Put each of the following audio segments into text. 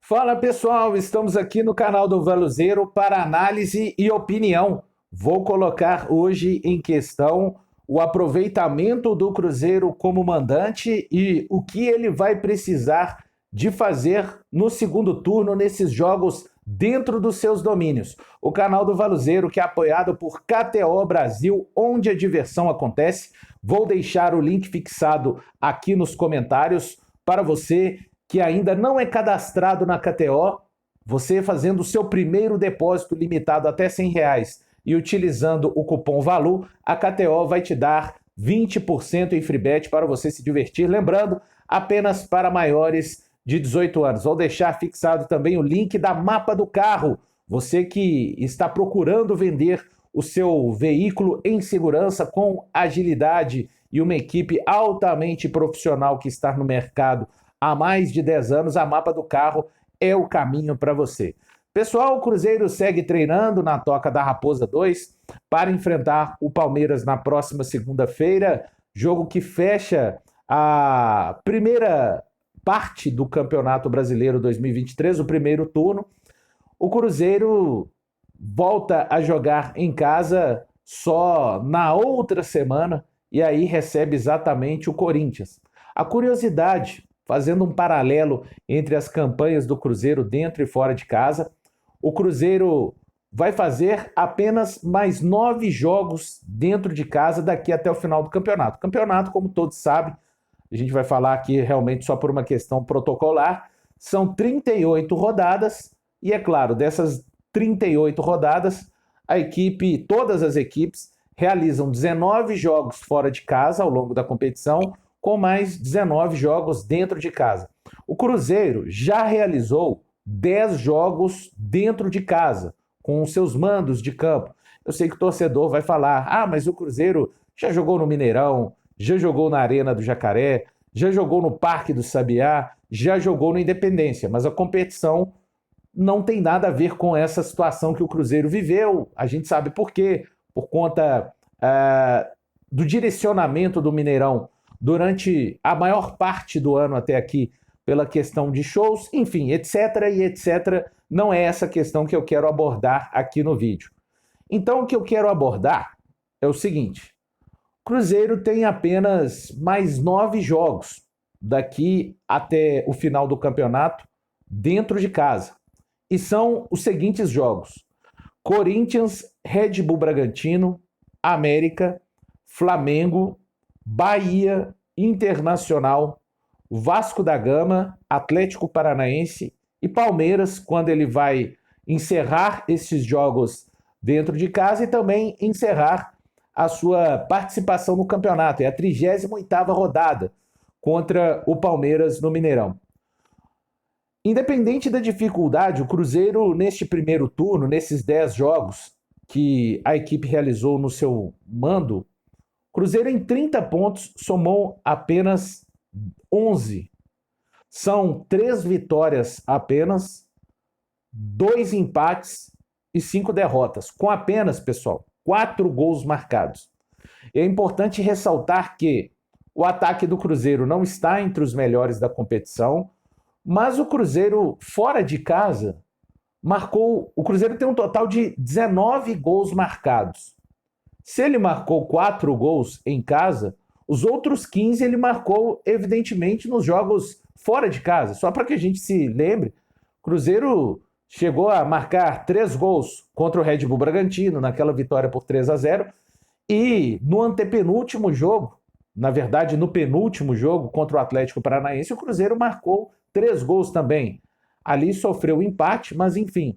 Fala pessoal, estamos aqui no canal do Valuzeiro para análise e opinião. Vou colocar hoje em questão o aproveitamento do Cruzeiro como mandante e o que ele vai precisar de fazer no segundo turno nesses jogos dentro dos seus domínios. O canal do Valuzeiro, que é apoiado por KTO Brasil, onde a diversão acontece. Vou deixar o link fixado aqui nos comentários para você que ainda não é cadastrado na KTO, você fazendo o seu primeiro depósito limitado até R$ 100 e utilizando o cupom VALU, a KTO vai te dar 20% em free bet para você se divertir. Lembrando, apenas para maiores de 18 anos. Vou deixar fixado também o link da Mapa do Carro. Você que está procurando vender o seu veículo em segurança, com agilidade e uma equipe altamente profissional que está no mercado há mais de 10 anos, a Mapa do Carro é o caminho para você. Pessoal, o Cruzeiro segue treinando na Toca da Raposa 2 para enfrentar o Palmeiras na próxima segunda-feira, jogo que fecha a primeira parte do Campeonato Brasileiro 2023, o primeiro turno. O Cruzeiro volta a jogar em casa só na outra semana e aí recebe exatamente o Corinthians. A curiosidade, fazendo um paralelo entre as campanhas do Cruzeiro dentro e fora de casa, o Cruzeiro vai fazer apenas mais 9 jogos dentro de casa daqui até o final do campeonato. O campeonato, como todos sabem, a gente vai falar aqui realmente só por uma questão protocolar, são 38 rodadas e, é claro, dessas 38 rodadas, todas as equipes realizam 19 jogos fora de casa ao longo da competição, com mais 19 jogos dentro de casa. O Cruzeiro já realizou 10 jogos dentro de casa, com os seus mandos de campo. Eu sei que o torcedor vai falar, mas o Cruzeiro já jogou no Mineirão, já jogou na Arena do Jacaré, já jogou no Parque do Sabiá, já jogou no Independência, mas a competição não tem nada a ver com essa situação que o Cruzeiro viveu. A gente sabe por quê, por conta do direcionamento do Mineirão durante a maior parte do ano até aqui, pela questão de shows, enfim, etc. e etc. Não é essa questão que eu quero abordar aqui no vídeo. Então, o que eu quero abordar é o seguinte: o Cruzeiro tem apenas mais 9 jogos daqui até o final do campeonato dentro de casa. E são os seguintes jogos: Corinthians, Red Bull Bragantino, América, Flamengo, Bahia, Internacional, Vasco da Gama, Atlético Paranaense e Palmeiras, quando ele vai encerrar esses jogos dentro de casa e também encerrar a sua participação no campeonato. É a 38ª rodada contra o Palmeiras no Mineirão. Independente da dificuldade, o Cruzeiro, neste primeiro turno, nesses 10 jogos que a equipe realizou no seu mando, Cruzeiro em 30 pontos somou apenas 11. São 3 vitórias apenas, 2 empates e 5 derrotas. Com apenas, pessoal, 4 gols marcados. É importante ressaltar que o ataque do Cruzeiro não está entre os melhores da competição, mas o Cruzeiro fora de casa o Cruzeiro tem um total de 19 gols marcados. Se ele marcou 4 gols em casa, os outros 15 ele marcou, evidentemente, nos jogos fora de casa. Só para que a gente se lembre, o Cruzeiro chegou a marcar 3 gols contra o Red Bull Bragantino, naquela vitória por 3-0, e no antepenúltimo jogo, na verdade no penúltimo jogo contra o Atlético Paranaense, o Cruzeiro marcou 3 gols também. Ali sofreu empate, mas enfim.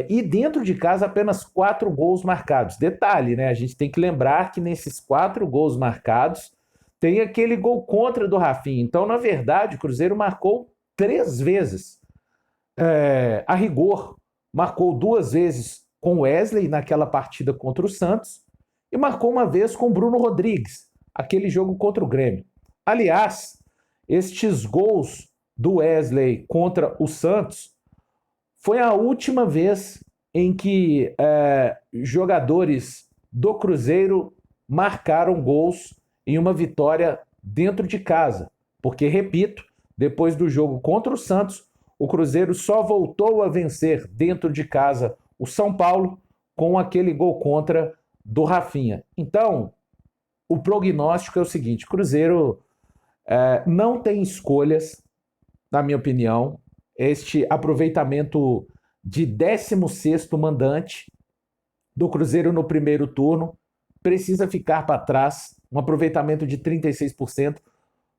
E dentro de casa apenas 4 gols marcados. Detalhe, né? A gente tem que lembrar que nesses 4 gols marcados tem aquele gol contra do Rafinha. Então, na verdade, o Cruzeiro marcou 3 vezes. A rigor, marcou 2 vezes com o Wesley naquela partida contra o Santos e marcou uma vez com o Bruno Rodrigues, aquele jogo contra o Grêmio. Aliás, estes gols do Wesley contra o Santos foi a última vez em que jogadores do Cruzeiro marcaram gols em uma vitória dentro de casa. Porque, repito, depois do jogo contra o Santos, o Cruzeiro só voltou a vencer dentro de casa o São Paulo com aquele gol contra do Rafinha. Então, o prognóstico é o seguinte: o Cruzeiro não tem escolhas, na minha opinião. Este aproveitamento de 16º mandante do Cruzeiro no primeiro turno precisa ficar para trás, um aproveitamento de 36%,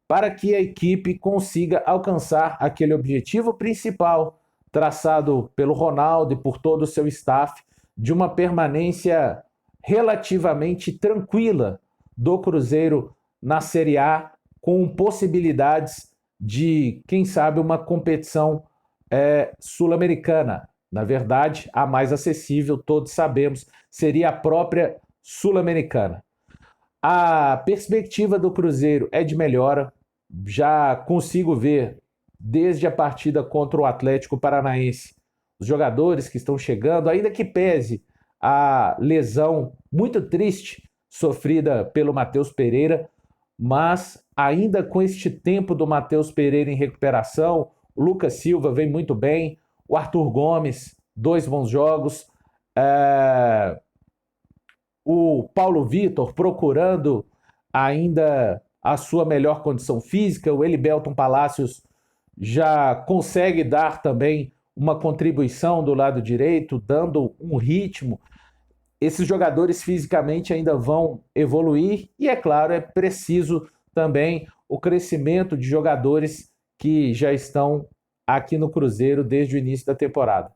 para que a equipe consiga alcançar aquele objetivo principal traçado pelo Ronaldo e por todo o seu staff, de uma permanência relativamente tranquila do Cruzeiro na Série A, com possibilidades de, quem sabe, uma competição sul-americana. Na verdade, a mais acessível, todos sabemos, seria a própria Sul-Americana. A perspectiva do Cruzeiro é de melhora. Já consigo ver, desde a partida contra o Atlético Paranaense, os jogadores que estão chegando, ainda que pese a lesão muito triste sofrida pelo Matheus Pereira, mas ainda com este tempo do Matheus Pereira em recuperação, o Lucas Silva vem muito bem, o Arthur Gomes, 2 bons jogos, o Paulo Vitor procurando ainda a sua melhor condição física, o Elibelton Palacios já consegue dar também uma contribuição do lado direito, dando um ritmo. Esses jogadores fisicamente ainda vão evoluir e, é claro, é preciso também o crescimento de jogadores que já estão aqui no Cruzeiro desde o início da temporada.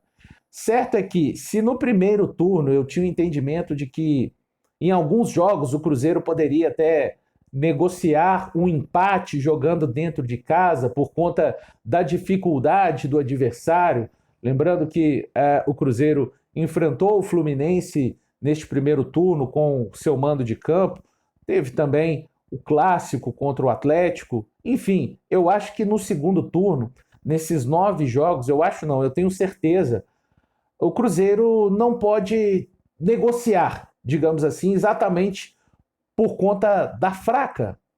Certo é que, se no primeiro turno eu tinha o entendimento de que em alguns jogos o Cruzeiro poderia até negociar um empate jogando dentro de casa por conta da dificuldade do adversário, lembrando que o Cruzeiro enfrentou o Fluminense neste primeiro turno com seu mando de campo, teve também o clássico contra o Atlético, enfim, eu acho que no segundo turno, nesses 9 jogos, eu tenho certeza, o Cruzeiro não pode negociar, digamos assim, exatamente por conta da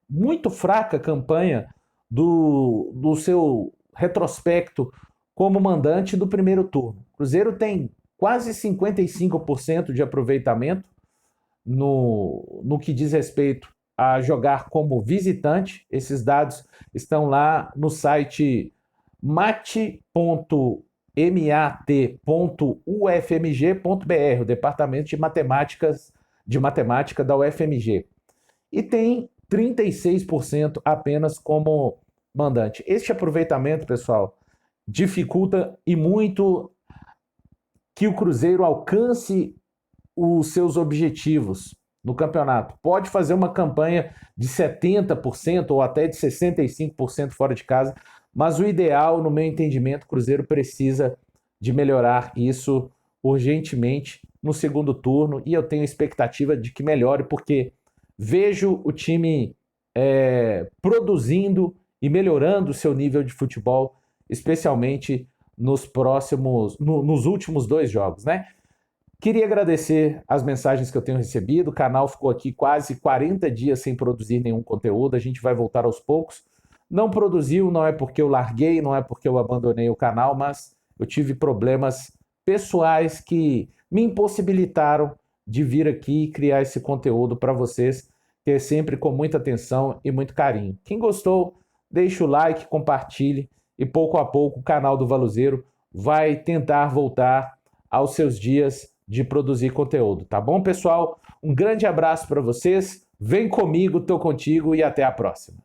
muito fraca campanha do seu retrospecto como mandante do primeiro turno. O Cruzeiro tem quase 55% de aproveitamento no que diz respeito a jogar como visitante. Esses dados estão lá no site mat.ufmg.br, o Departamento de Matemática da UFMG. E tem 36% apenas como mandante. Este aproveitamento, pessoal, dificulta e muito que o Cruzeiro alcance os seus objetivos no campeonato. Pode fazer uma campanha de 70% ou até de 65% fora de casa, mas o ideal, no meu entendimento, o Cruzeiro precisa de melhorar isso urgentemente no segundo turno, e eu tenho expectativa de que melhore, porque vejo o time produzindo e melhorando o seu nível de futebol, especialmente nos últimos 2 jogos, né? Queria agradecer as mensagens que eu tenho recebido. O canal ficou aqui quase 40 dias sem produzir nenhum conteúdo. A gente vai voltar aos poucos. Não produziu, não é porque eu larguei, não é porque eu abandonei o canal, mas eu tive problemas pessoais que me impossibilitaram de vir aqui e criar esse conteúdo para vocês, que é sempre com muita atenção e muito carinho. Quem gostou, deixa o like, compartilhe, e pouco a pouco o canal do Valuzeiro vai tentar voltar aos seus dias de produzir conteúdo, tá bom, pessoal? Um grande abraço para vocês, vem comigo, tô contigo e até a próxima.